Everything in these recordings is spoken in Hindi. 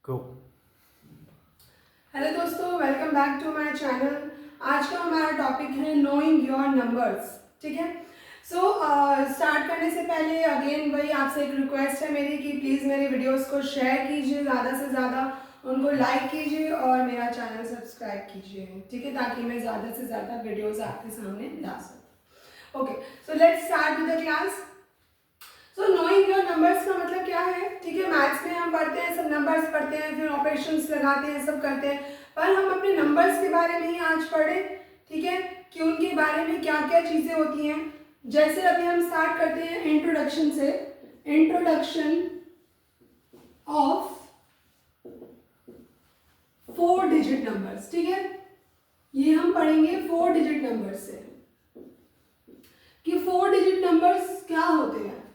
गो। हेलो दोस्तों, welcome back to my channel. आज का हमारा टॉपिक है नोइंग योर नंबर्स। ठीक है। स्टार्ट करने से पहले अगेन वही आपसे एक रिक्वेस्ट है मेरी कि प्लीज़ मेरे वीडियोस को शेयर कीजिए, ज़्यादा से ज़्यादा उनको लाइक कीजिए और मेरा चैनल सब्सक्राइब कीजिए। ठीक है, ताकि मैं ज़्यादा से ज़्यादा वीडियोस आपके सामने ला सकूँ। Okay, so let's start with the class. So knowing your numbers का मतलब क्या है? ठीक है, मैथ्स में हम पढ़ते हैं, सब नंबर्स पढ़ते हैं, फिर ऑपरेशंस लगाते हैं, सब करते हैं, पर हम अपने नंबर्स के बारे में ही आज पढ़े। ठीक है, कि उनके बारे में क्या क्या चीज़ें होती हैं। जैसे अभी हम स्टार्ट करते हैं इंट्रोडक्शन से, इंट्रोडक्शन ऑफ 4 डिजिट नंबर्स। ठीक है, ये हम पढ़ेंगे 4 डिजिट नंबर्स से कि 4 डिजिट नंबर्स क्या होते हैं।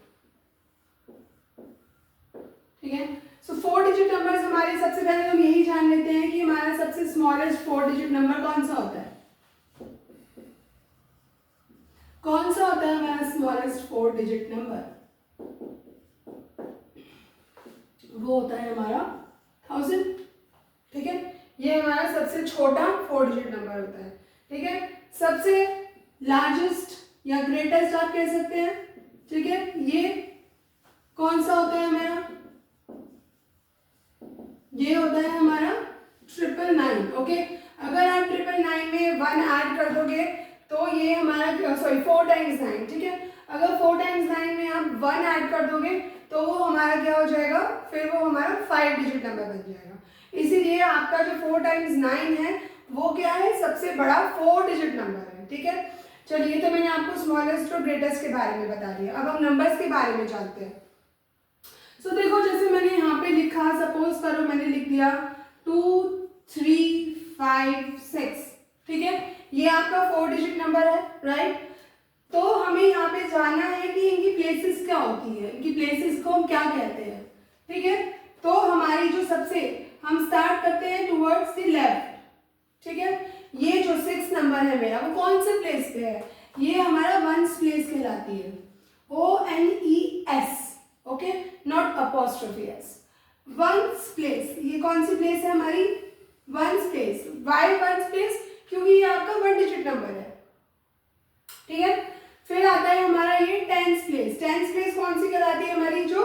ठीक है, सो 4 डिजिट नंबर्स हमारे, सबसे पहले हम यही जान लेते हैं कि हमारा सबसे स्मॉलेस्ट 4 डिजिट नंबर कौन सा होता है। कौन सा होता है हमारा स्मॉलेस्ट 4 डिजिट नंबर? वो होता है हमारा 1000। ठीक है, ये हमारा सबसे छोटा 4 डिजिट नंबर होता है। ठीक है, सबसे लार्जेस्ट या ग्रेटेस्ट आप कह सकते हैं। ठीक है, ये कौन सा होता है हमारा? ये होता है हमारा 999। ओके, अगर आप 999 में 1 ऐड कर दोगे तो ये हमारा 4 टाइम्स 9। ठीक है, अगर 4 टाइम्स 9 में आप 1 ऐड कर दोगे तो वो हमारा क्या हो जाएगा? फिर वो हमारा 5 डिजिट नंबर बन जाएगा। इसीलिए आपका जो 4 टाइम्स 9 है वो क्या है? सबसे बड़ा 4 डिजिट नंबर है। ठीक है, चलिए, तो मैंने आपको स्मॉलेस्ट और ग्रेटेस्ट के बारे में बता दिया। अब हम नंबर्स के बारे में जानते हैं। सो देखो, जैसे मैंने यहाँ पे लिखा, सपोज करो मैंने लिख दिया 2 3 5 6। ठीक है, ये आपका 4 डिजिट नंबर है, राइट। तो हमें यहाँ पे जानना है कि इनकी प्लेसेस क्या होती है, इनकी प्लेसेस को हम क्या कहते हैं। ठीक है, तो हमारी जो सबसे, हम स्टार्ट करते हैं टूवर्ड्स द लेफ्ट। ठीक है, ये जो 6 नंबर है मेरा, वो कौन से प्लेस पे है? ये हमारा वंस प्लेस कहलाती है, ONES। Okay, not apostrophe S. Ones place, ये कौन सी प्लेस है हमारी? Ones place. Why ones place? क्योंकि ये आपका 1 डिजिट नंबर है। ठीक है, फिर आता है हमारा ये टेंस प्लेस। टेंस प्लेस कौन सी कहलाती है हमारी? जो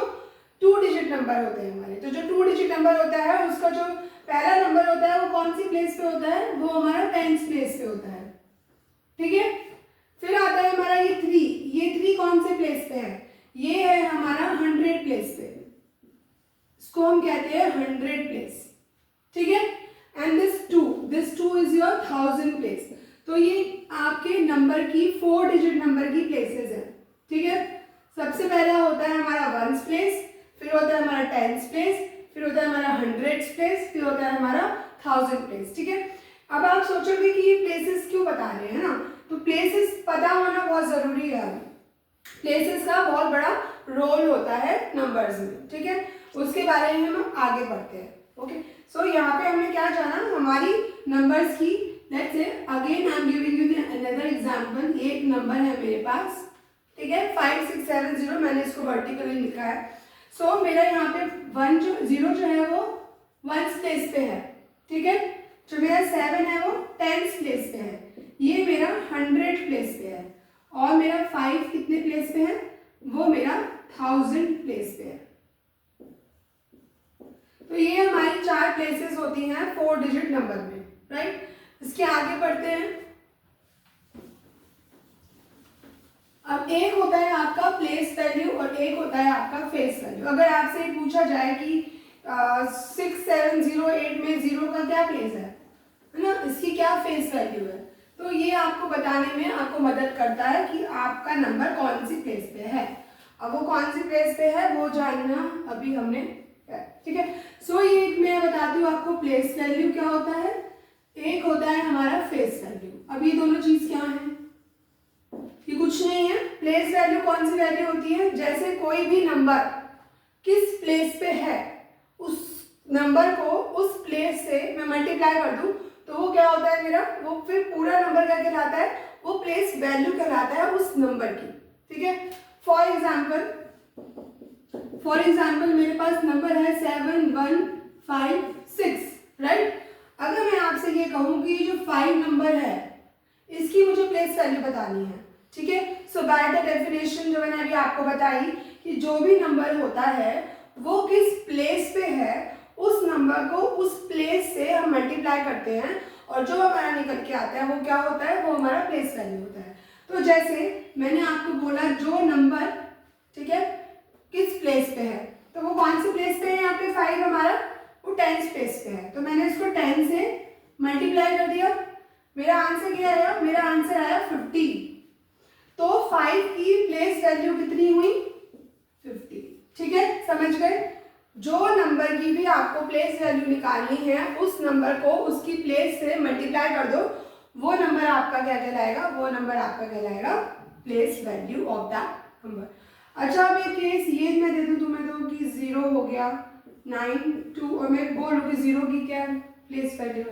2 डिजिट नंबर होते हैं हमारे। तो जो 2 डिजिट नंबर होता है उसका जो पहला नंबर होता है वो कौन सी प्लेस पे होता है? वो हमारा टेंस प्लेस पे होता है। ठीक है, फिर आता है हमारा ये 3। ये 3 कौन से प्लेस पे है? ये है हमारा 100 प्लेस पे, इसको हम कहते हैं 100 प्लेस। ठीक है, and this two is your 1000 place. तो ये आपके नंबर की 4 डिजिट नंबर की प्लेसेस है। ठीक है, सबसे पहला होता है हमारा वंस प्लेस, फिर होता है हमारा टेंस प्लेस, फिर होता है हमारा 100 प्लेस, फिर होता है हमारा 1000 प्लेस। ठीक है, अब आप सोचोगे कि ये प्लेसेस क्यों बता रहे हैं ना, तो प्लेसेस पता होना बहुत जरूरी है। प्लेसेस का बहुत बड़ा रोल होता है नंबर्स में। ठीक है, उसके बारे में हम आगे बढ़ते हैं। ओके, सो यहाँ पे हमने क्या जाना, हमारी नंबर्स की। Let's say again I am giving you another example. ये एक नंबर है मेरे पास, ठीक है, 5670। मैंने इसको वर्टिकली लिखा है। सो मेरा यहाँ पे 0 जो है वो वंस प्लेस पे है। ठीक है, जो मेरा 7 है वो टेंस प्लेस पे है, ये मेरा 100 प्लेस पे है, और मेरा 5 कितने प्लेस पे है? वो मेरा 1000 प्लेस पे है। तो ये हमारी 4 प्लेसेस होती हैं 4 डिजिट नंबर में, राइट। इसके आगे बढ़ते हैं। अब एक होता है आपका प्लेस वैल्यू और एक होता है आपका फेस वैल्यू। अगर आपसे पूछा जाए कि 6708 में 0 का क्या प्लेस है ना, इसकी क्या फेस वैल्यू है, तो ये आपको बताने में आपको मदद करता है कि आपका नंबर कौन सी प्लेस पे है। अब वो कौन सी प्लेस पे है वो जानना अभी हमने, ठीक है। सो ये मैं बताती हूँ आपको, प्लेस वैल्यू क्या होता है, एक होता है हमारा फेस वैल्यू। अब ये दोनों चीज क्या है? ये कुछ नहीं है। प्लेस वैल्यू कौन सी वैल्यू होती है? जैसे कोई भी नंबर किस प्लेस पे है, उस नंबर को उस प्लेस से मैं मल्टीप्लाई कर दूं तो वो क्या होता है मेरा, वो फिर पूरा नंबर क्या कहलाता है? वो प्लेस वैल्यू कहलाता है उस नंबर की। ठीक है, फॉर एग्जाम्पल मेरे पास नंबर है 71 5 6, राइट। अगर मैं आपसे ये कहूँ कि जो 5 नंबर है इसकी मुझे प्लेस वैल्यू बतानी है, ठीक है। सो बाय द डेफिनेशन जो मैंने अभी आपको बताई कि जो भी नंबर होता है वो किस प्लेस पे है, उस नंबर को उस प्लेस से हम मल्टीप्लाई करते हैं और जो हमारा निकल के आता है वो क्या होता है, वो हमारा प्लेस वैल्यू होता है। तो जैसे मैंने आपको बोला जो नंबर, ठीक है, किस प्लेस पे है, तो वो कौन सी प्लेस पे है, यहाँ पे 5 हमारा वो 10th प्लेस पे है, तो मैंने इसको 10 से मल्टीप्लाई कर दिया। मेरा आंसर क्या आया, मेरा आंसर आया 50। तो 5 की प्लेस वैल्यू कितनी हुई, 50, ठीक है, समझ गए। जो नंबर की भी आपको प्लेस वैल्यू निकालनी है उस नंबर को उसकी प्लेस से मल्टीप्लाई कर दो, वो नंबर आपका क्या कहलाएगा, वो नंबर आपका कहलाएगा place value of that number. अच्छा, अब एक केस ये मैं दे दूं तुम्हें तो कि 0 हो गया 9 2 और मैं बोलूँ कि 0 की क्या प्लेस वैल्यू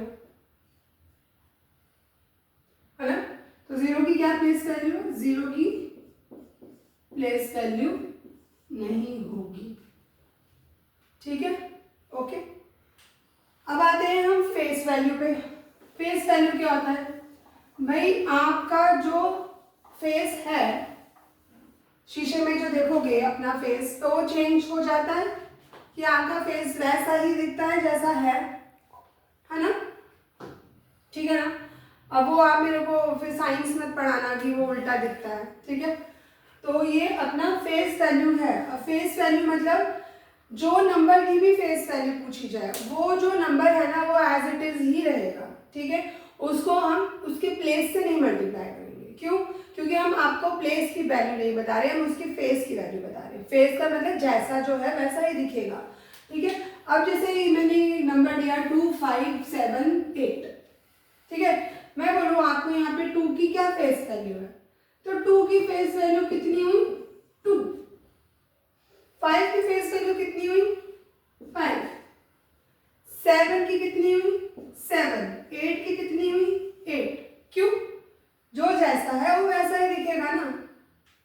है ना, तो 0 की क्या प्लेस वैल्यू है, 0 की प्लेस वैल्यू नहीं होगी, ठीक है, ओके। अब आते हैं हम फेस वैल्यू पे। फेस वैल्यू क्या होता है भाई, आपका जो फेस है, शीशे में जो देखोगे अपना फेस तो चेंज हो जाता है कि आपका फेस वैसा ही दिखता है जैसा है ना, ठीक है ना। अब वो आप मेरे को फिर साइंस मत पढ़ाना कि वो उल्टा दिखता है, ठीक है। तो ये अपना फेस वैल्यू है। अब फेस वैल्यू मतलब जो नंबर की भी फेस वैल्यू पूछी जाए वो जो नंबर है ना वो एज इट इज ही रहेगा, ठीक है, उसको हम उसके प्लेस से नहीं मल्टीप्लाई करेंगे। क्यों, क्योंकि हम आपको प्लेस की वैल्यू नहीं बता रहे, हम उसकी फेस की वैल्यू बता रहे हैं। फेस का मतलब जैसा जो है वैसा ही दिखेगा, ठीक है। अब जैसे मैंने नंबर दिया 2 5 7 8, ठीक है, मैं बोलूँ आपको यहाँ पे 2 की क्या फेस वैल्यू है, तो 2 की फेस वैल्यू कितनी हुई 2, 5 की फेस वैल्यू कितनी हुई 5, 7 की कितनी हुई 7, 8 की कितनी हुई 8। क्यों, जो जैसा है वो वैसा ही दिखेगा ना,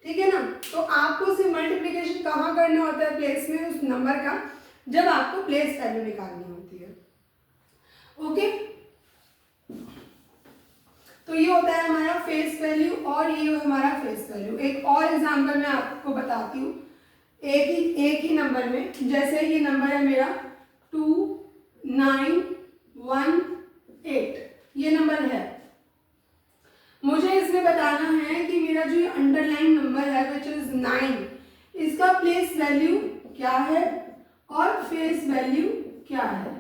ठीक है ना। तो आपको सिर्फ मल्टीप्लिकेशन कहाँ करना होता है प्लेस में उस नंबर का, जब आपको प्लेस वैल्यू निकालनी होती है, ओके। तो ये होता है हमारा फेस वैल्यू और ये हमारा फेस वैल्यू। एक और एग्जांपल मैं आपको बताती हूँ एक ही नंबर में। जैसे ये नंबर है मेरा 2 9 1 8, ये नंबर है। मुझे इसमें बताना है कि मेरा जो अंडरलाइन नंबर है विच इज 9, इसका प्लेस वैल्यू क्या है और फेस वैल्यू क्या है,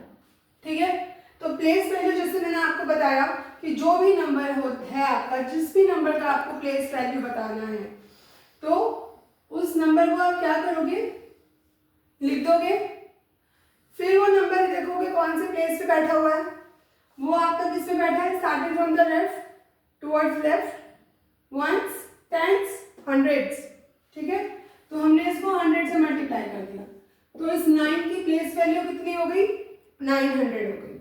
ठीक है। तो प्लेस वैल्यू जैसे मैंने आपको बताया कि जो भी नंबर है आपका, जिस भी नंबर का आपको प्लेस वैल्यू बताना है तो उस नंबर को आप क्या करोगे, लिख दोगे। फिर वो नंबर देखोगे कौन से प्लेस पे बैठा हुआ है, वो आपका किस पे बैठा है, starting from the left towards left, ones tens hundreds, ठीक है। तो हमने इसको 100 से मल्टीप्लाई कर दिया, तो इस 9 की प्लेस वैल्यू कितनी हो गई 900 हो गई।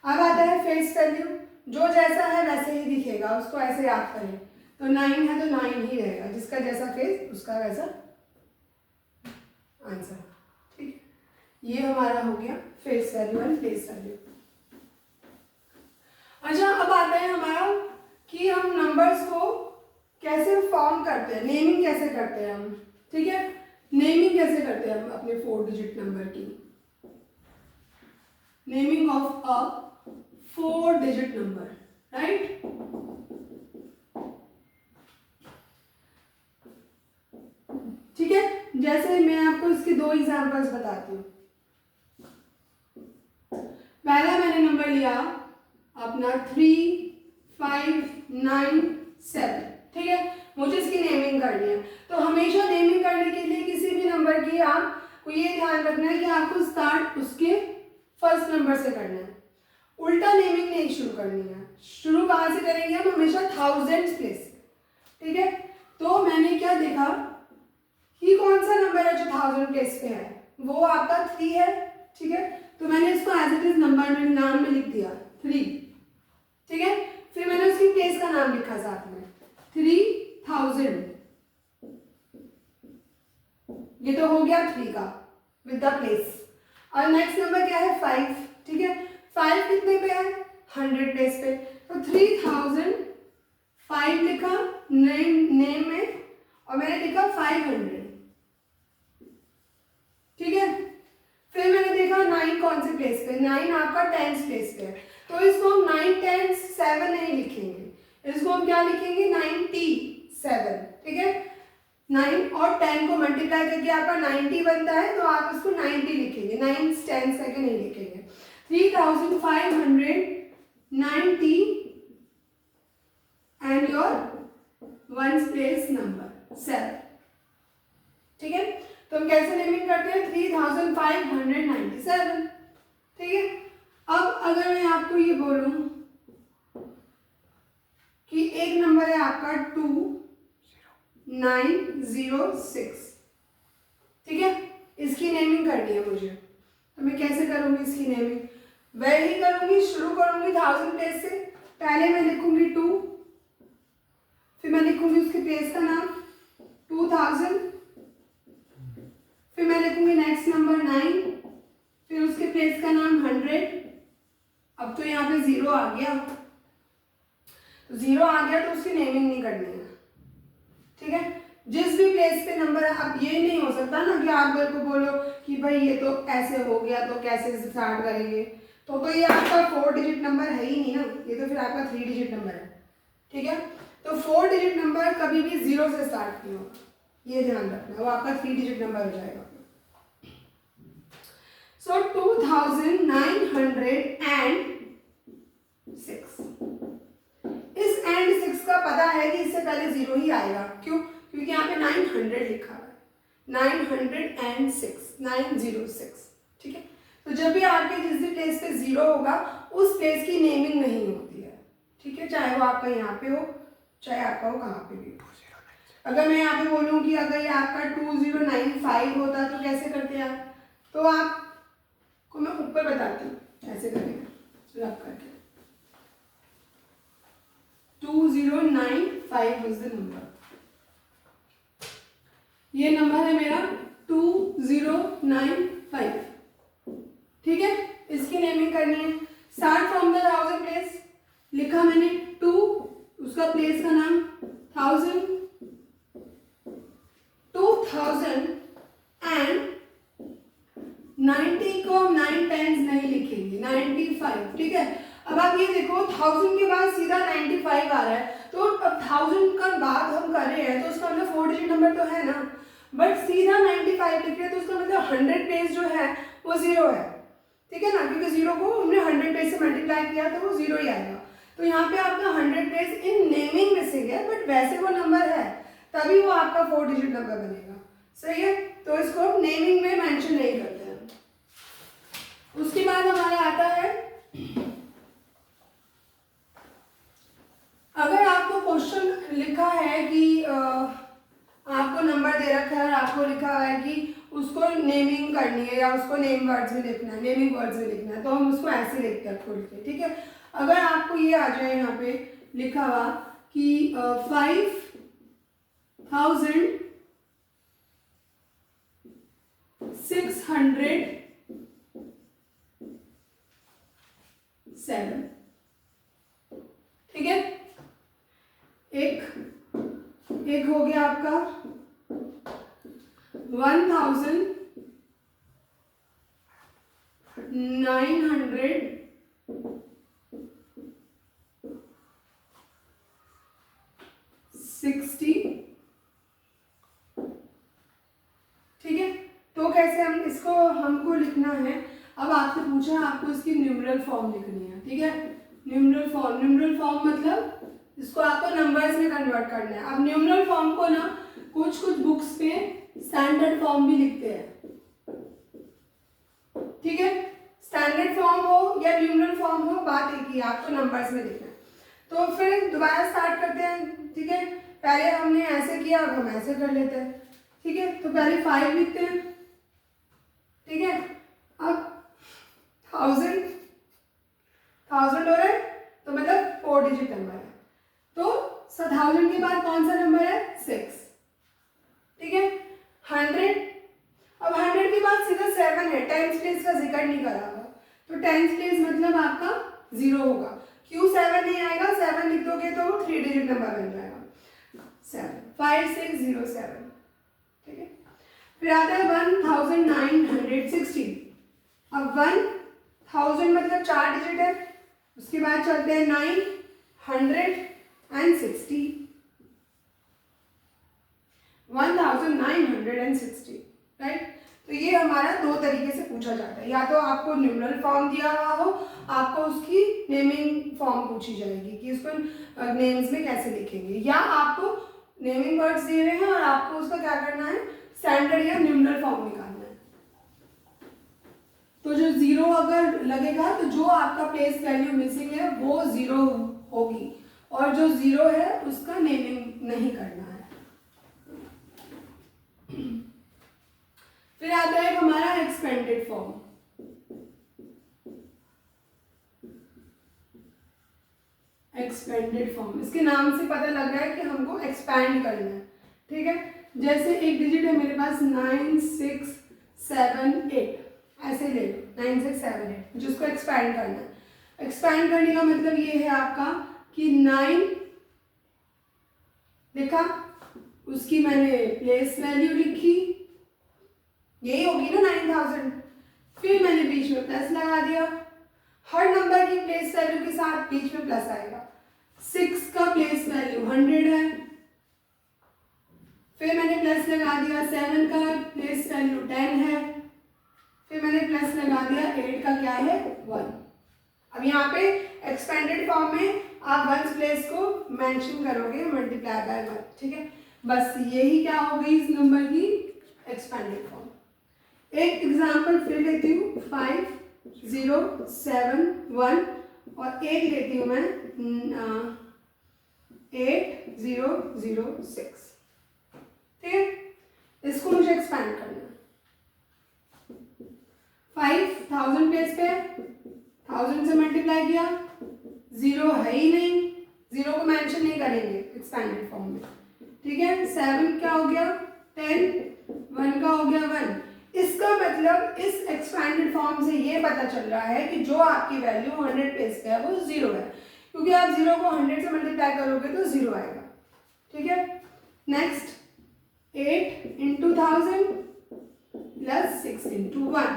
अब आता है फेस वैल्यू, जो जैसा है वैसे ही दिखेगा, उसको ऐसे याद करें, तो 9 है तो 9 ही रहेगा, जिसका जैसा फेस उसका वैसा आंसर, ठीक है। ये हमारा हो गया face value and place value. अच्छा, अब आता है हमारा कि हम नंबर्स को कैसे फॉर्म करते हैं, नेमिंग कैसे करते हैं हम, ठीक है। नेमिंग कैसे करते हैं हम अपने 4 डिजिट नंबर की, naming of a 4 digit number, right. ठीक है, जैसे मैं आपको इसके 2 एग्जांपल्स बताती हूँ। पहला मैंने नंबर लिया अपना 3 5 9 7, ठीक है, मुझे इसकी नेमिंग करनी है। तो हमेशा नेमिंग करने के लिए किसी भी नंबर की आपको ये ध्यान रखना है कि आपको स्टार्ट उसके फर्स्ट नंबर से करना है, उल्टा नेमिंग नहीं शुरू करनी है। शुरू कहाँ से करेंगे हम, हमेशा थाउजेंड्स प्लेस, ठीक है। तो मैंने क्या देखा कि कौन सा नंबर है जो 1000 प्लेस पे है, वो आपका 3 है, ठीक है। तो मैंने इसको एज इट इज नंबर में नाम में लिख दिया 3, ठीक है। फिर मैंने उसकी प्लेस का नाम लिखा साथ में 3000, ये तो हो गया 3 का विद द प्लेस। और नेक्स्ट नंबर क्या है 5, ठीक है। 5 कितने पे है 100 प्लेस पे, तो 3005 लिखा नेम में और मैंने लिखा 500, ठीक है। फिर मैंने देखा 9 कौन से प्लेस पे, 9 आपका 10th प्लेस पे है, तो इसको हम 9 10 7 नहीं लिखेंगे, इसको हम क्या लिखेंगे 97, ठीक है। 9 और 10 को मल्टीप्लाई करके आपका 90 बनता है, तो आप इसको 90 लिखेंगे, 9 10 करके नहीं लिखेंगे। 3590 and your ones place number 7, ठीक है। तो हम कैसे नेमिंग करते हैं 3597, ठीक है। अब अगर मैं आपको ये बोलूं कि एक नंबर है आपका 2906, ठीक है, इसकी नेमिंग करनी है मुझे, तो मैं कैसे करूंगी इसकी नेमिंग, वही करूंगी, शुरू करूंगी 1000 प्लेस से, पहले मैं लिखूंगी 2, फिर मैं लिखूंगी उसके प्लेस का नाम 2000, फिर मैं लिखूंगी नेक्स्ट नंबर 9, फिर उसके प्लेस का नाम 100। अब तो यहाँ पे 0 आ गया, तो 0 आ गया तो उसकी नेमिंग नहीं करनी है, ठीक है। जिस भी प्लेस पे नंबर है, अब ये नहीं हो सकता ना कि आप मेरे को बोलो कि भाई ये तो ऐसे हो गया तो कैसे स्टार्ट करेंगे, तो ये आपका 4 डिजिट नंबर है ही नहीं ना, ये तो फिर आपका 3 डिजिट नंबर है, ठीक है। तो 4 डिजिट नंबर कभी भी 0 से स्टार्ट नहीं होगा, ये ध्यान रखना, वो आपका 3 डिजिट नंबर हो जाएगा। सो 2906, इस एंड 6 का पता है कि इससे पहले 0 ही आएगा, क्यों, क्योंकि यहाँ पे 900 लिखा है, 906 906, ठीक है। तो जब भी आपके जिस भी प्लेस पे 0 होगा उस प्लेस की नेमिंग नहीं होती है, ठीक है, चाहे वो आपका यहाँ पे हो चाहे आपका हो कहाँ पे भी हो। अगर मैं यहाँ पे बोलूँ कि अगर ये आपका 2095 होता तो कैसे करते आप, तो आपको मैं ऊपर बताती हूँ ऐसे करेंगे रब करके, 2095 इज द नंबर, ये नंबर है मेरा 2095, ठीक है। इसकी नेमिंग करनी है, स्टार्ट फ्रॉम द 1000 प्लेस, लिखा मैंने 2, उसका प्लेस का नाम 1000, 2000 एंड 90 को 9 10 नहीं लिखेंगे, 95, ठीक है। अब आप ये देखो 1000 के बाद सीधा 95 आ रहा है, तो अब 1000 का बात हम कर रहे हैं तो उसका मतलब 4 डिजिट नंबर तो है ना, बट सीधा 95 लिख रहे हैं तो उसका मतलब 100 प्लेस जो है वो 0 है, ठीक है ना, क्योंकि 0 को हमने 100 प्लेस से मल्टीप्लाई किया तो वो 0 ही आएगा। तो यहाँ पे आपका 100 प्लेस इन नेमिंग मिसिंग है, बट वैसे वो नंबर है तभी वो आपका 4 डिजिट नंबर बनेगा, सही है। तो इसको हम नेमिंग में मेंशन नहीं करते हैं। उसके बाद हमारा आता है, अगर आपको क्वेश्चन लिखा है कि आपको नंबर दे रखा है और आपको लिखा है कि उसको नेमिंग करनी है या उसको नेम वर्ड्स में लिखना है, नेमिंग वर्ड्स में लिखना है, तो हम उसको ऐसे लिखते हैं खोल के, ठीक है। अगर आपको ये आ जाए यहाँ पे लिखा हुआ कि 5607, ठीक है, एक हो गया आपका 1960, ठीक है। तो कैसे हम इसको हमको लिखना है, अब आपसे पूछा आपको इसकी न्यूमरल फॉर्म लिखनी है, ठीक है। न्यूमरल फॉर्म मतलब इसको आपको नंबर्स में कन्वर्ट करना है। अब न्यूमरल फॉर्म को ना कुछ बुक्स पे स्टैंडर्ड फॉर्म भी लिखते हैं, ठीक है। स्टैंडर्ड फॉर्म हो या न्यूमरल फॉर्म हो, बात एक ही, आपको नंबर्स में लिखना है। तो फिर दोबारा स्टार्ट करते हैं, ठीक है। पहले हमने ऐसे किया, अब हम ऐसे कर लेते हैं, ठीक है। तो पहले 5 लिखते हैं, ठीक है। अब 1000 हो रहा है तो मतलब 4 डिजिट नंबर है, तो 1000 के बाद कौन सा नंबर है 6, ठीक है। 100, अब 100 के बाद सीधा 7 है, 10 प्लेस का जिक्र टेंथ प्लेस मतलब आपका 0 होगा, क्यों 7 नहीं आएगा, 7 लिख दोगे तो वो 3 डिजिट नंबर बन जाएगा, 7 5607, ठीक है। फिर आता है 1960। अब 1000 मतलब 4 डिजिट है, उसके बाद चलते हैं 960, 1960, राइट। तो ये हमारा दो तरीके से पूछा जाता है, या तो आपको न्यूमरल फॉर्म दिया हुआ हो, आपको उसकी नेमिंग फॉर्म पूछी जाएगी कि उसको नेम्स में कैसे लिखेंगे, या आपको नेमिंग वर्ड्स दिए हुए हैं और आपको उसका क्या करना है, स्टैंडर्ड या न्यूमरल फॉर्म निकालना है। तो जो 0 अगर लगेगा तो जो आपका प्लेस वैल्यू मिसिंग है वो 0 होगी, और जो 0 है उसका नेमिंग नहीं करना है। फिर आता है हमारा एक्सपेंडेड फॉर्म। एक्सपेंडेड फॉर्म, इसके नाम से पता लग रहा है कि हमको एक्सपैंड करना है, ठीक है। जैसे एक डिजिट है मेरे पास 9678, ऐसे ले लो 9678, जिसको एक्सपैंड करना है। एक्सपैंड करने का मतलब ये है आपका कि 9 लिखा, उसकी मैंने प्लेस वैल्यू लिखी, यही होगी ना 9000, फिर मैंने बीच में प्लस लगा दिया, हर नंबर की प्लेस वैल्यू के साथ बीच में प्लस आएगा। 6 का प्लेस वैल्यू 100 है, फिर मैंने प्लस लगा दिया, 7 का प्लेस वैल्यू 10 है, फिर मैंने प्लस लगा दिया, 8 का क्या है 1। अब यहाँ पे एक्सपेंडेड फॉर्म में आप वंस प्लेस को मेंशन करोगे मल्टीप्लाई बाय 1, ठीक है। बस यही क्या हो गई इस नंबर की एक्सपेंडेड फॉर्म। एक एग्जांपल फिर लेती हूँ, 5071, और एक लेती हूँ मैं 8006, ठीक है। इसको मुझे एक्सपैंड करना है। 5000 प्लेस पे 1000 से मल्टीप्लाई किया, 0 है ही नहीं, 0 को मेंशन नहीं करेंगे एक्सपैंडेड फॉर्म में, ठीक है। 7 क्या हो गया 10, 1 का हो गया 1। इसका मतलब इस एक्सपैंडेड फॉर्म से ये पता चल रहा है कि जो आपकी वैल्यू 100 प्लेस पे है वो 0 है, क्योंकि आप 0 को 100 से मल्टीप्लाई करोगे तो 0 आएगा, ठीक है। Next 8 into 1000 plus 6 into 1।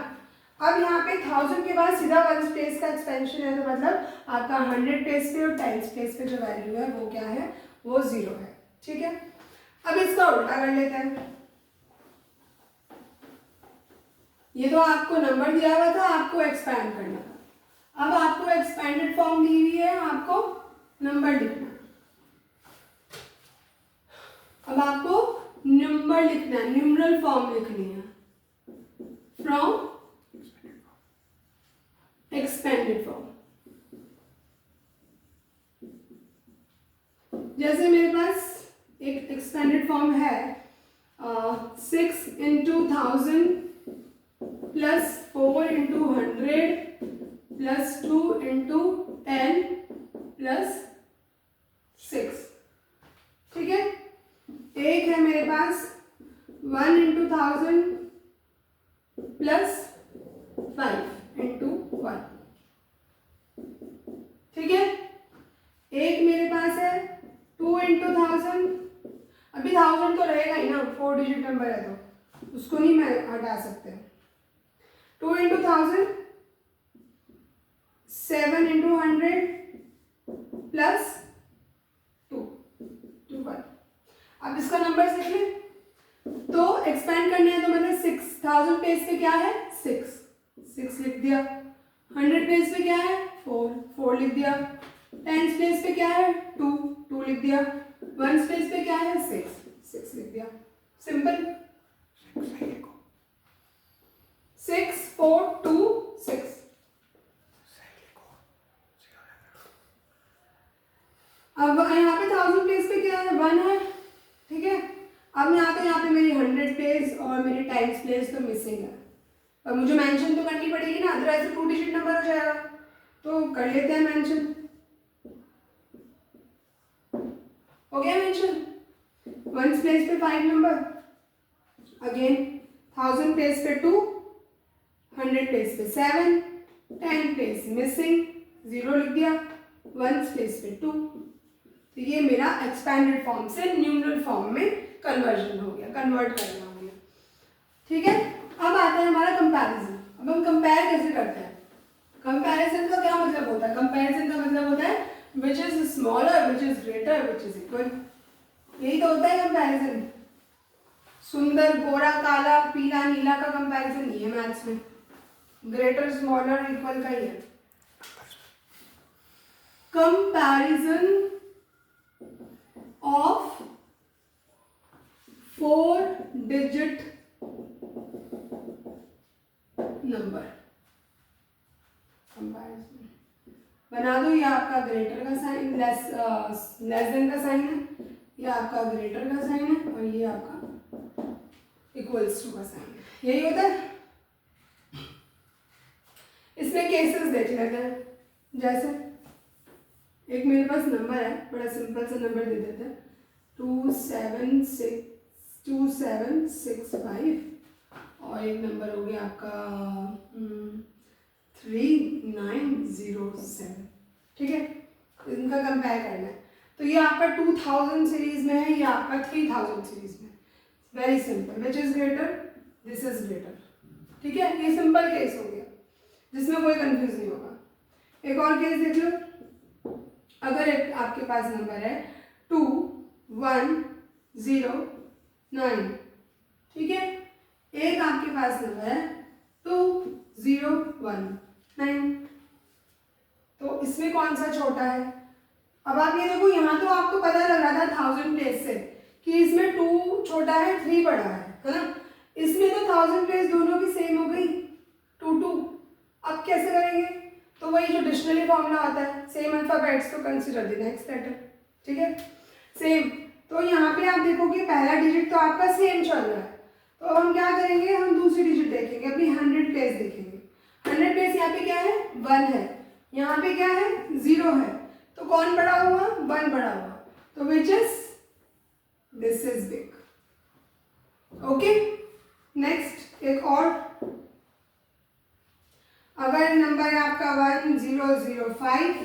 अब यहाँ पे 1000 के बाद सीधा वंस प्लेस का एक्सपेंशन है, तो मतलब आपका 100 प्लेस पे और टाइम्स प्लेस पे जो वैल्यू है वो क्या है, वो 0 है, ठीक है। अब इसका उल्टा कर लेते हैं। ये तो आपको नंबर दिया हुआ था, आपको एक्सपैंड करना था। अब आपको एक्सपैंडेड फॉर्म दी हुई है, आपको नंबर लिखना है। अब आपको नंबर लिखना है, न्यूमरल फॉर्म लिखनी है फ्रॉम एक्सपेंडेड फॉर्म। जैसे मेरे पास एक एक्सपेंडेड फॉर्म है 6 into 1000 plus 4 into 100 plus 2 into 10 plus 6, ठीक है। एक है मेरे पास 1 into 1000 प्लस 5 into 1, ठीक है। एक मेरे पास है 2 into 1000, अभी 1000 तो रहेगा ही ना, 4 डिजिट नंबर है तो उसको नहीं मैं हटा सकते। 2 into 1000, 7 into 100 प्लस 2 to 1। अब इसका नंबर लिख लें, तो एक्सपेंड करना है तो मतलब 6000 पेज पे क्या है 6 लिख दिया, 100 पेज पे क्या है 4 लिख दिया, 10 प्लेस पे क्या है 2 लिख दिया, 1 प्लेस पे क्या है 6 लिख दिया। सिंपल, 6 4 2 6। अब यहाँ पे 1000 प्लेस पे क्या है 1 है, ठीक है। अब यहाँ पे मेरी 100 प्लेस और मेरी टाइम्स प्लेस तो मिसिंग है, और मुझे मेंशन तो करनी पड़ेगी ना, अदरवाइज 2 डिजिट नंबर हो जाएगा, तो कर लेते हैं मेंशन। हो गया मेंशन। 1 प्लेस पे 5 नंबर, अगेन 1000 प्लेस पे 2, 100 प्लेस पे 7, 10 प्लेस मिसिंग, 0 लिख दिया, 1 स्पेस पे 2। तो ये मेरा एक्सपैंडेड फॉर्म से न्यूमरल फॉर्म में कन्वर्जन हो गया, कन्वर्ट करना हो गया। ठीक है, अब आता है हमारा कंपैरिजन। अब हम कंपेयर कैसे करते हैं? कंपैरिजन का क्या मतलब होता है? कंपैरिजन का मतलब होता है which is smaller, which is greater, which is equal. यही तो होता है कंपैरिजन। सुंदर, गोरा, काला, पीला, नीला का कंपैरिजन नहीं है मैथ्स में, ग्रेटर, स्मॉलर, इक्वल का ही है। Comparison of 4 digit number, comparison बना दो। ये आपका ग्रेटर का साइन, लेस देन का साइन है, ये आपका ग्रेटर का साइन है, और ये आपका इक्वल्स टू का साइन है। यही होता है। इसमें केसेस देख लेते हैं। जैसे एक मेरे पास नंबर है, बड़ा सिंपल सा नंबर दे देते हैं, 2765, और एक नंबर हो गया आपका 3907। ठीक है, इनका कंपेयर करना है। तो ये आपका 2000 सीरीज में है, ये आपका 3000 सीरीज में। Very simple, which is greater, this is greater. ठीक है, ये सिंपल केस हो गया जिसमें कोई कंफ्यूज नहीं होगा। एक और केस देख लो। अगर एक आपके पास नंबर है 2109, ठीक है, एक आपके पास नंबर है 2019, तो इसमें कौन सा छोटा है? अब आप ये देखो, यहाँ तो आपको पता लग रहा था 1000 प्लेस से कि इसमें 2 छोटा है, 3 बड़ा है ना। इसमें तो 1000 प्लेस दोनों की सेम हो गई, 2 अब कैसे करेंगे? तो वही जो डिक्शनरी फॉर्मूला आता है, सेम अल्फाबेट्स तो कंसीडर द नेक्स्ट लेटर। ठीक है, सेम। तो यहाँ पे आप देखोगे पहला डिजिट तो आपका सेम चल रहा है, तो हम क्या करेंगे, हम दूसरी डिजिट देखेंगे, अपनी 100 प्लेस देखेंगे। 100 प्लेस यहाँ पे क्या है, 1 है, यहाँ पे क्या है, 0 है, तो कौन बड़ा हुआ, 1 बड़ा हुआ, तो which is, this is big. Okay, next एक और। अगर नंबर है आपका 1005,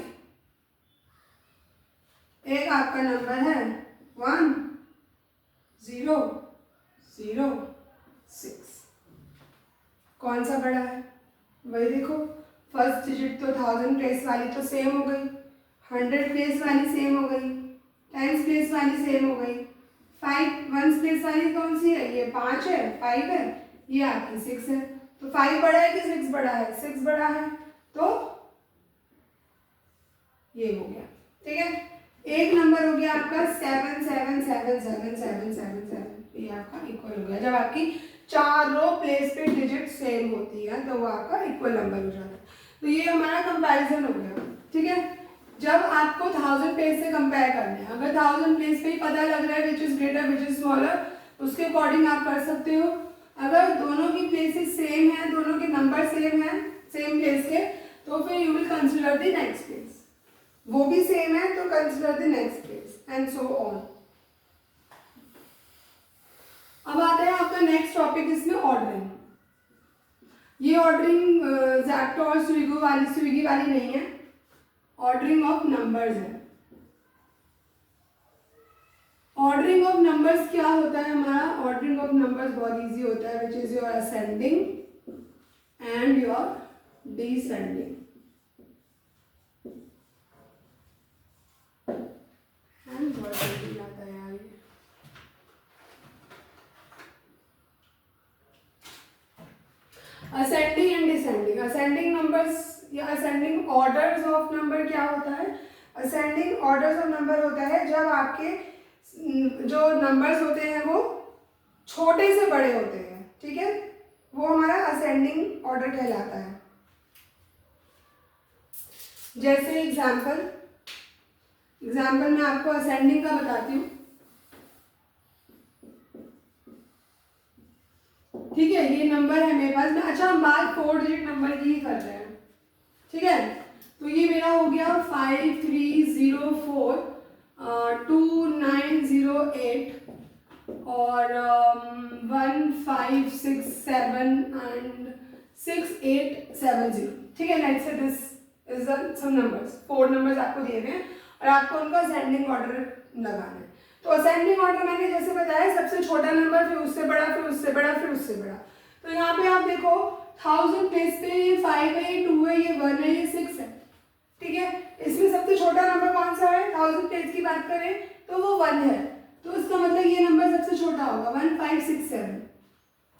एक आपका नंबर है 1006, कौन सा बड़ा है? वही देखो, फर्स्ट डिजिट तो 1000 प्लेस वाली तो सेम हो गई, 100 प्लेस वाली सेम हो गई, 10 प्लेस वाली सेम हो गई, 1 प्लेस वाली कौन सी है? ये 5 है, 5 है, ये आपकी 6 है। तो 5 बड़ा है कि 6 बड़ा है? 6 बड़ा है, तो ये हो गया। ठीक है, एक नंबर हो गया आपका 7777777, ये आपका इक्वल हो गया। जब आपकी चारों प्लेस पे डिजिट सेम होती है तो वो आपका इक्वल नंबर हो जाता है। तो ये हमारा कंपैरिजन हो गया। ठीक है, जब आपको 1000 प्लेस से कंपेयर करना है, अगर 1000 प्लेस पे ही पता लग रहा है which is greater which is smaller, उसके अकॉर्डिंग आप कर सकते हो। अगर दोनों की प्लेसेस सेम है, दोनों के नंबर सेम है, सेम प्लेस के, तो फिर you will consider the next place. वो भी सेम है तो consider the next place, and so on. अब आता है आपका नेक्स्ट टॉपिक, इसमें ऑर्डरिंग। ये ऑर्डरिंग ज़ेप्टो और स्विगी वाली नहीं है, ऑर्डरिंग ऑफ नंबर्स है। ऑर्डरिंग ऑफ नंबर्स क्या होता है हमारा? ऑर्डरिंग ऑफ नंबर्स बहुत इजी होता है, which is your ascending and your descending. बहुत जल्दी आता है यार ये। Ascending and descending. Ascending numbers या असेंडिंग ऑर्डर्स ऑफ नंबर क्या होता है? असेंडिंग ऑर्डर्स ऑफ नंबर होता है जब आपके जो नंबर्स होते हैं वो छोटे से बड़े होते हैं। ठीक है, वो हमारा असेंडिंग ऑर्डर कहलाता है। जैसे एग्जाम्पल मैं आपको असेंडिंग का बताती हूँ। ठीक है, ये नंबर है मेरे पास में। अच्छा, हम बात 4 डिजिट नंबर की ही कर रहे हैं। ठीक है, तो ये मेरा हो गया 5304 2908 और 1567 एंड 6870। ठीक है, let's say this is some numbers, 4 numbers आपको दिए हुए हैं और आपको उनका असेंडिंग ऑर्डर लगाना है। तो असेंडिंग ऑर्डर मैंने जैसे बताया, सबसे छोटा नंबर, फिर उससे बड़ा, फिर उससे बड़ा, फिर उससे बड़ा। तो यहाँ पे आप देखो 1000 प्लेस पे ये 5 है, ये 2 है, ये 1 है, ये 6 है। ठीक है, इसमें सबसे छोटा नंबर कौन सा है? 1000 प्लेस की बात करें तो वो 1 है, तो इसका मतलब ये नंबर सबसे छोटा होगा 1567।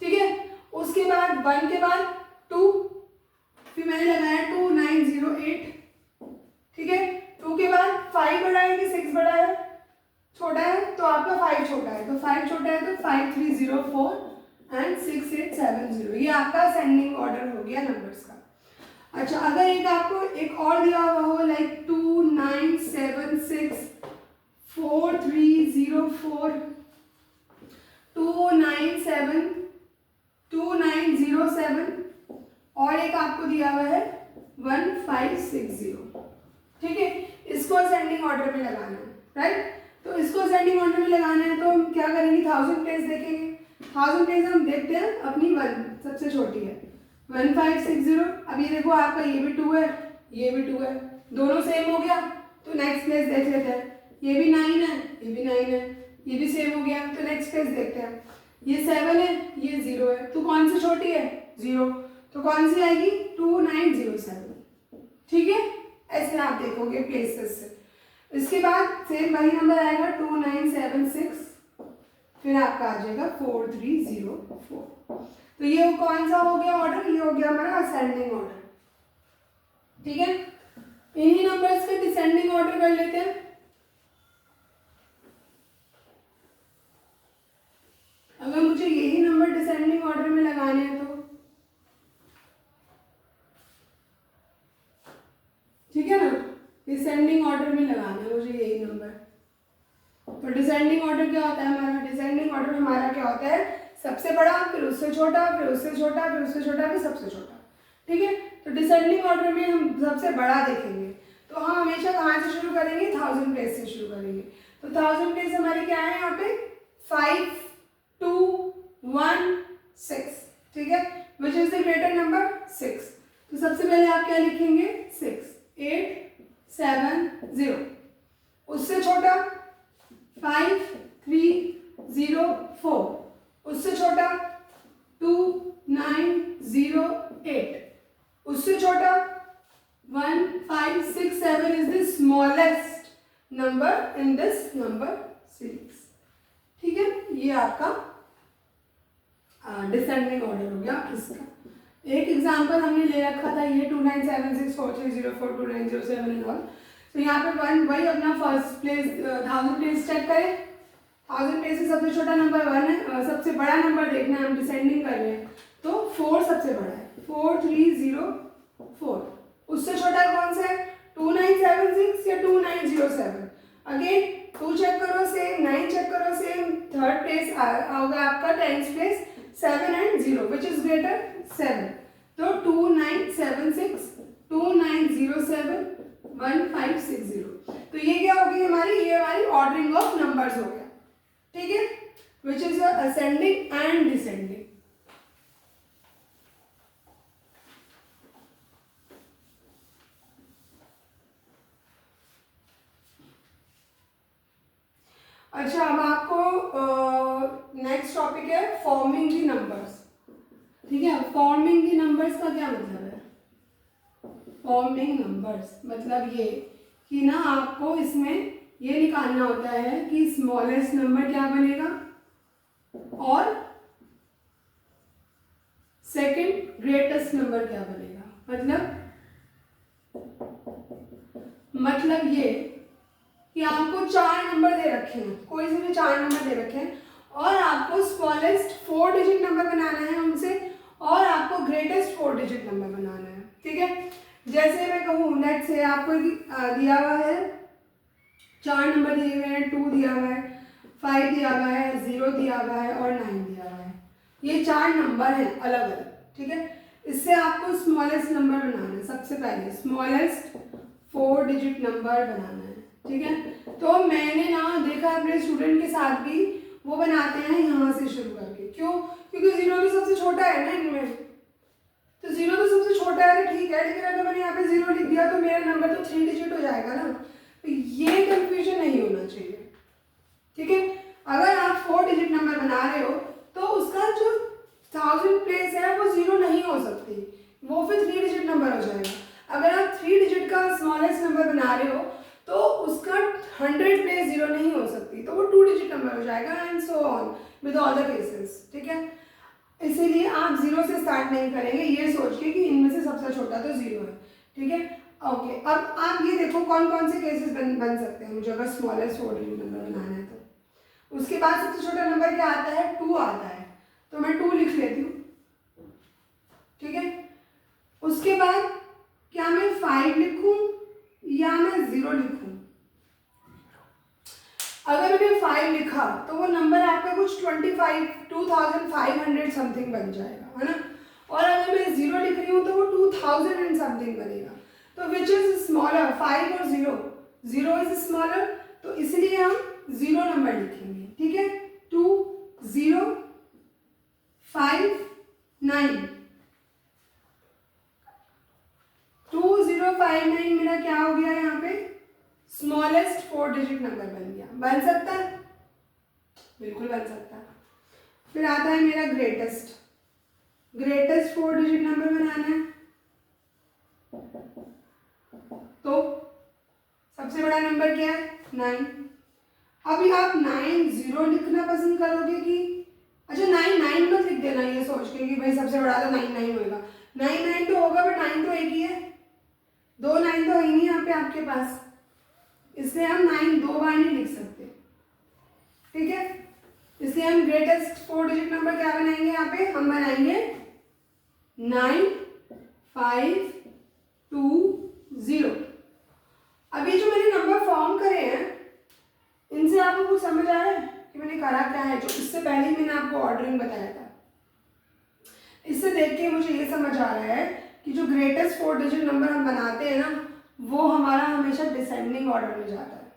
ठीक है, उसके बाद 1 के बाद 2, फिर मैंने लगाया 2908। ठीक है, 2 के बाद 5 बड़ा है कि 6 बड़ा है? छोटा है, तो आपका 5 छोटा है, तो 5 छोटा है तो 5304 एंड 6870, ये आपका असेंडिंग ऑर्डर हो गया नंबर्स का। अच्छा, अगर एक आपको एक और दिया हुआ हो लाइक 2976 4304 2907 और एक आपको दिया हुआ है 1560। ठीक है, इसको असेंडिंग ऑर्डर में लगाना है, राइट? तो इसको असेंडिंग ऑर्डर में लगाना है तो हम क्या करेंगे? 1000 प्लेस देखेंगे। 1000 प्लेस हम देखते हैं, अपनी 1 सबसे छोटी है 1560। अब ये देखो आपका ये भी 2 है, ये भी 2 है, दोनों सेम हो गया, तो नेक्स्ट प्लेस देख लेते हैं। ये भी 9 है, ये भी 9 है, ये भी सेम हो गया, तो नेक्स्ट प्लेस देखते हैं। ये 7 है, ये 0 है, तो कौन सी छोटी है? 0, तो कौन सी आएगी? 2907। ठीक है, ऐसे आप देखोगे प्लेसेस से। इसके बाद सेम वही नंबर आएगा 2976, फिर आपका आ जाएगा 4304। तो ये कौन सा हो गया ऑर्डर? ये हो गया हमारा असेंडिंग ऑर्डर। ठीक है, इन्हीं नंबर्स का डिसेंडिंग ऑर्डर कर लेते हैं। अगर मुझे यही नंबर डिसेंडिंग ऑर्डर में लगाने हैं तो ठीक है ना, डिसेंडिंग ऑर्डर में लगाना है मुझे यही नंबर। तो डिसेंडिंग ऑर्डर क्या होता है हमारा? डिसेंडिंग ऑर्डर हमारा क्या होता है? सबसे बड़ा, फिर उससे छोटा, फिर उससे छोटा, फिर उससे छोटा, फिर सबसे छोटा। ठीक है, तो डिसेंडिंग ऑर्डर में हम सबसे बड़ा देखेंगे, तो हम हमेशा कहाँ से शुरू करेंगे? 1000 प्लेस से शुरू करेंगे। तो 1000 प्लेस हमारी क्या है यहाँ पे? 5 2 1 6। ठीक है, which is the greater number? 6। तो सबसे पहले आप क्या लिखेंगे? 6870। उससे छोटा 5304, उससे छोटा 2908, उससे छोटा 1567 is the smallest number in this number series। ठीक है, ये आपका डिसेंडिंग ऑर्डर हो गया इसका। एक एग्जांपल हमने ले रखा था ये 297643042907 एंड ऑल। तो यहाँ पे 1 वही अपना फर्स्ट प्लेस 1000 प्लेस चेक करें। 1000 प्लेस से सबसे छोटा नंबर 1 है, सबसे बड़ा नंबर देखना है, हम डिसेंडिंग कर रहे हैं तो 4 सबसे बड़ा है 4304। उससे छोटा कौन सा है? 2976 या 2907। अगेन 2 चेक करो सेम, 9 चेक करो सेम, थर्ड प्लेस होगा आपका 10th place 7 and 0 which is greater 7। तो 2976 2907 1560। तो ये क्या हो गई हमारी? ये हमारी ऑर्डरिंग ऑफ नंबर्स हो गया। ठीक है, which is your ascending and descending. अच्छा, अब आपको नेक्स्ट टॉपिक है फॉर्मिंग दी नंबर्स। ठीक है, फॉर्मिंग दी नंबर्स का क्या मतलब है? फॉर्मिंग नंबर्स मतलब ये कि ना आपको इसमें ये निकालना होता है कि स्मॉलेस्ट नंबर क्या बनेगा और सेकंड ग्रेटेस्ट नंबर क्या बनेगा। मतलब ये कि आपको 4 नंबर दे रखे हैं, कोई से भी 4 नंबर दे रखे हैं और आपको स्मॉलेस्ट 4 डिजिट नंबर बनाना है उनसे और आपको ग्रेटेस्ट 4 डिजिट नंबर बनाना है। ठीक है, जैसे मैं कहूँ लेट्स से आपको दिया हुआ है 4 नंबर दिए हुए हैं, 2 दिया हुआ है, 5 दिया हुआ है, 0 दिया हुआ है और 9 दिया हुआ है। ये 4 नंबर हैं अलग अलग। ठीक है, इससे आपको स्मॉलेस्ट नंबर बनाना है। सबसे पहले स्मॉलेस्ट 4 डिजिट नंबर बनाना है। ठीक है, तो मैंने ना देखा अपने स्टूडेंट के साथ भी वो बनाते हैं यहाँ से शुरू करके। क्यों? क्योंकि 0 भी सबसे छोटा है ना इनमें, तो 0 तो सबसे छोटा है, ठीक है, लेकिन अगर मैंने यहाँ पे 0 लिख दिया तो मेरा नंबर तो 3 डिजिट हो जाएगा ना। तो ये कंफ्यूजन नहीं होना चाहिए, ठीक है। अगर आप 4 डिजिट नंबर बना रहे हो तो उसका जो 1000 प्लेस है वो 0 नहीं हो सकती, वो फिर 3 डिजिट नंबर हो जाएगा। अगर आप 3 डिजिट का स्मॉलेस्ट नंबर बना रहे हो तो उसका 100 प्लेस 0 नहीं हो सकती, तो वो 2 डिजिट नंबर हो जाएगा, and so on with all the cases, ठीक है। इसीलिए आप 0 से स्टार्ट नहीं करेंगे ये सोच के कि इनमें से सबसे छोटा तो 0 है, ठीक है। ओके, अब आप ये देखो कौन कौन से केसेस बन सकते हैं मुझे अगर स्मॉलेस्ट 4 डिजिट नंबर बनाना है तो। उसके बाद सबसे छोटा नंबर क्या आता है, 2 आता है, तो मैं 2 लिख लेती हूँ, ठीक है। उसके बाद क्या मैं 5 लिखूं या मैं 0 लिखूं? अगर मैंने 5 लिखा तो वो नंबर आपका कुछ 2500 समथिंग बन जाएगा, है ना। और अगर मैं 0 लिख रही हूँ तो वो 2000 एंड समथिंग बनेगा। तो विच इज स्मॉलर, 5 और 0? 0 इज स्मॉलर, तो इसलिए हम 0 नंबर लिखेंगे, ठीक है। 2 0 5 9 2059 मेरा क्या हो गया यहाँ पे, स्मॉलेस्ट 4 डिजिट नंबर बन गया। बन सकता है, बिल्कुल बन सकता है। फिर आता है मेरा ग्रेटेस्ट 4 डिजिट नंबर बनाना है, तो सबसे बड़ा नंबर क्या है, 9। अभी आप 9 0 लिखना पसंद करोगे कि, अच्छा 9 9 मत लिख देना ये सोच के कि भाई सबसे बड़ा तो 9 9 होगा। 9 9 तो होगा, बट 9 तो एक ही है, 2 9 तो है ही नहीं यहाँ पे आपके पास, इसलिए हम 9 2 बार नहीं लिख सकते, ठीक है। इसलिए हम ग्रेटेस्ट 4 डिजिट नंबर क्या बनाएंगे, यहाँ पे हम बनाएंगे 9 5 2 0। अभी जो मैंने नंबर फॉर्म करे हैं इनसे आपको कुछ समझ आ रहा है कि मैंने करा क्या है? जो इससे पहले ही मैंने आपको ऑर्डरिंग बताया था, इससे देख के मुझे ये समझ आ रहा है कि जो ग्रेटेस्ट 4 डिजिट नंबर हम बनाते हैं ना वो हमारा हमेशा डिसेंडिंग ऑर्डर में जाता है,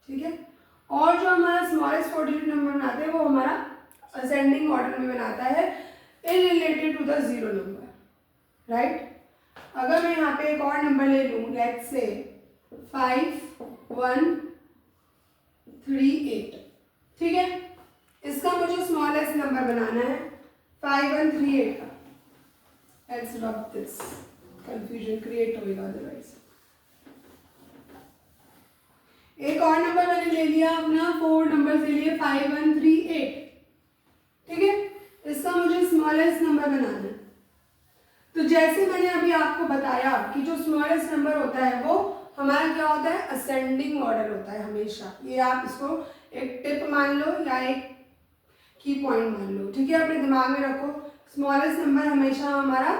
ठीक है। और जो हमारा स्मॉलेस्ट 4 डिजिट नंबर बनाते हैं वो हमारा असेंडिंग ऑर्डर में बनाता है, in related to the 0 number, right. अगर मैं यहाँ पे एक और नंबर ले लूँ, लेट्स से 5 1 3 8, ठीक है। इसका मुझे स्मॉलेस्ट नंबर बनाना है 5 1 3 8 का। Let's drop this, confusion create होगा अदरवाइज। एक और नंबर मैंने ले लिया अपना, 4 नंबर ले लिए 5 1 3 8, ठीक है। इसका मुझे स्मॉलेस्ट नंबर बनाना है। तो जैसे मैंने अभी आपको बताया कि जो स्मॉलेस्ट नंबर होता है वो हमारा क्या होता है, असेंडिंग ऑर्डर होता है हमेशा। ये आप इसको एक टिप मान लो या एक की पॉइंट मान लो, ठीक है। अपने दिमाग में रखो, स्मॉलेस्ट नंबर हमेशा हमारा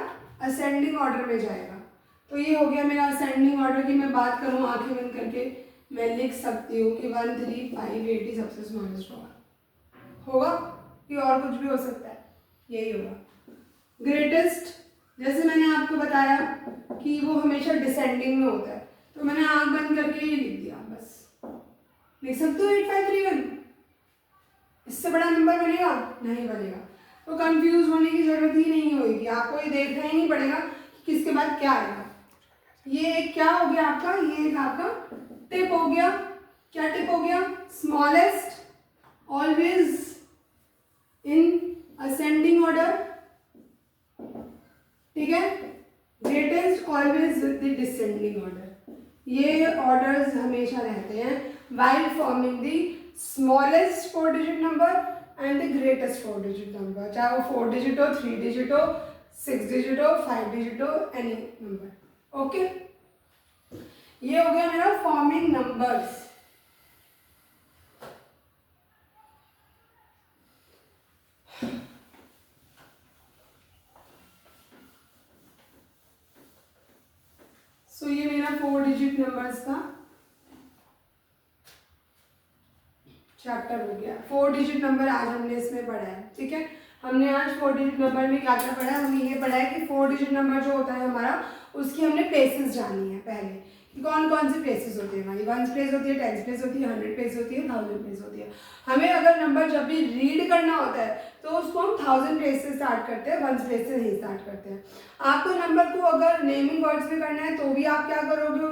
असेंडिंग ऑर्डर में जाएगा। तो ये हो गया मेरा असेंडिंग ऑर्डर की मैं बात करूँ आंखें बंद करके, मैं लिख सकती हूँ कि 1 3 5 8 ही सबसे स्मॉलेस्ट होगा कि और कुछ भी हो सकता है, यही होगा। ग्रेटेस्ट जैसे मैंने आपको बताया कि वो हमेशा डिसेंडिंग में होता है, तो मैंने आंख बंद करके ही लिख दिया, बस लिख सकते हो 8531। इससे बड़ा नंबर बनेगा नहीं बनेगा, तो कंफ्यूज होने की जरूरत ही नहीं होगी, आपको ये देखना ही नहीं पड़ेगा कि किसके बाद क्या आएगा। ये एक क्या हो गया आपका, ये एक आपका टिप हो गया। क्या टिप हो गया, smallest always in ascending order, ठीक है। Greatest always with the descending order, ये ऑर्डर्स हमेशा रहते हैं while forming the smallest 4 digit number and the greatest 4 digit number, चाहे वो 4 digit हो, 3 digit हो, 6 digit हो, 5 digit हो, any number, ओके। ये हो गया मेरा फॉर्मिंग नंबर्स। सो ये मेरा 4 डिजिट नंबर्स का चैप्टर हो गया। 4 डिजिट नंबर आज हमने इसमें पढ़ा है, ठीक है। हमने आज 4 डिजिट नंबर में क्या क्या पढ़ा है, हमने ये पढ़ा है कि 4 डिजिट नंबर जो होता है हमारा, उसकी हमने प्लेसेस जानी है पहले कौन कौन सी प्लेसेस होती है हमारी, 1 प्लेस होती है, 10 प्लेस होती है, 100 प्लेस होती है, 1000 प्लेस होती है। हमें अगर नंबर जब भी रीड करना होता है तो उसको हम 1000 प्लेस से स्टार्ट करते हैं, 1 प्लेस से नहीं स्टार्ट करते हैं। आपको नंबर को अगर नेमिंग वर्ड्स में करना है तो भी आप क्या करोगे,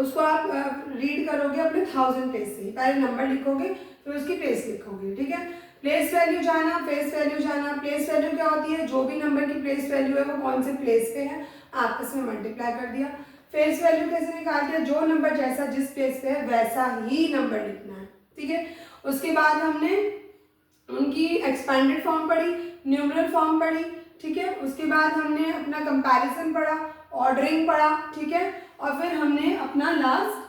उसको आप रीड करोगे अपने 1000 प्लेस से। पहले नंबर लिखोगे फिर उसकी प्लेस लिखोगे, ठीक है। प्लेस वैल्यू जाना, फेस वैल्यू जाना। प्लेस वैल्यू क्या होती है, जो भी नंबर की प्लेस वैल्यू है वो कौन से प्लेस पे है आपस में मल्टीप्लाई कर दिया। फेस वैल्यू कैसे निकालते हैं, जो नंबर जैसा जिस प्लेस पे है वैसा ही नंबर लिखना है, ठीक है। उसके बाद हमने उनकी एक्सपेंडेड फॉर्म पढ़ी, न्यूमरल फॉर्म पढ़ी, ठीक है। उसके बाद हमने अपना कंपैरिजन पढ़ा, ऑर्डरिंग पढ़ा, ठीक है। और फिर हमने अपना लास्ट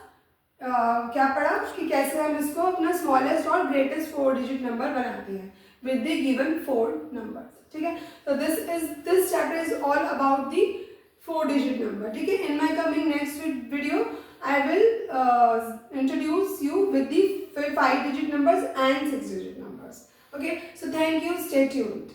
क्या पढ़ा कि कैसे हम इसको अपना स्मॉलेस्ट और ग्रेटेस्ट 4 डिजिट नंबर बनाते हैं विद द गिवन 4 नंबर्स, ठीक है। तो this chapter is all about the 4 digit number, ठीक है। In my coming next video I will introduce you with the 5 digit numbers and 6 digit numbers, okay। So thank you, stay tuned.